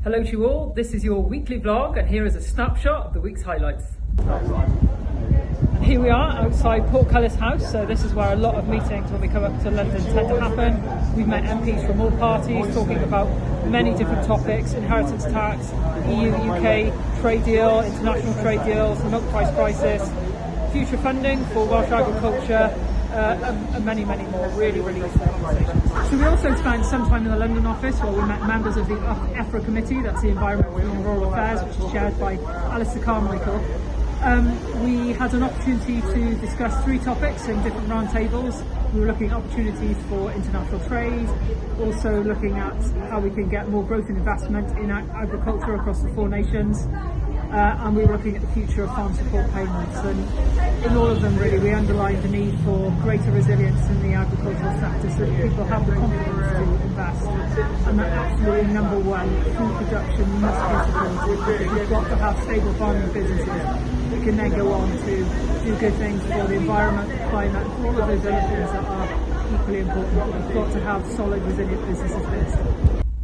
Hello to you all, this is your weekly vlog and here is a snapshot of the week's highlights. And here we are outside Portcullis House, so this is where a lot of meetings when we come up to London tend to happen. We've met MPs from all parties talking about many different topics: inheritance tax, EU-UK trade deal, international trade deals, the milk price crisis, future funding for Welsh agriculture, and many more really useful conversations. So we also spent some time in the London office where we met members of the EFRA committee, that's the Environment and Rural Affairs, which is chaired by Alistair Carmichael. We had an opportunity to discuss 3 topics in different roundtables. We were looking at opportunities for international trade, also looking at how we can get more growth and investment in agriculture across the 4 nations. And we were looking at the future of farm support payments, and in all of them really we underlined the need for greater resilience in the agricultural sector so that people have the confidence to invest, and that absolutely number one, food production must be supported because we've got to have stable farming businesses that can then go on to do good things for the environment, the climate, all of those other things that are equally important. We've got to have solid, resilient businesses first.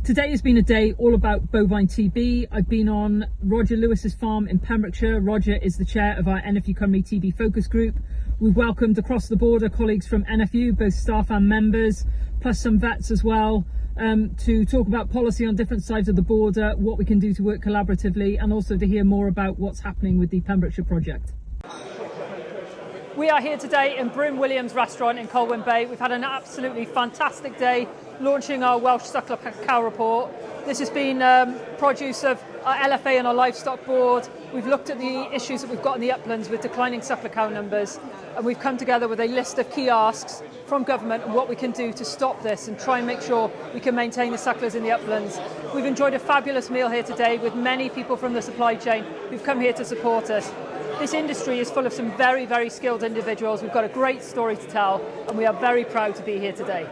Today has been a day all about bovine TB. I've been on Roger Lewis's farm in Pembrokeshire. Roger is the chair of our NFU Cymru TB focus group. We've welcomed across the border colleagues from NFU, both staff and members, plus some vets as well, to talk about policy on different sides of the border, what we can do to work collaboratively, and also to hear more about what's happening with the Pembrokeshire project. We are here today in Bryn Williams restaurant in Colwyn Bay. We've had an absolutely fantastic day launching our Welsh Suckler Cow report. This has been produce of our LFA and our livestock board. We've looked at the issues that we've got in the uplands with declining suckler cow numbers, and we've come together with a list of key asks from government and what we can do to stop this and try and make sure we can maintain the sucklers in the uplands. We've enjoyed a fabulous meal here today with many people from the supply chain who've come here to support us. This industry is full of some very skilled individuals. We've got a great story to tell, and we are very proud to be here today.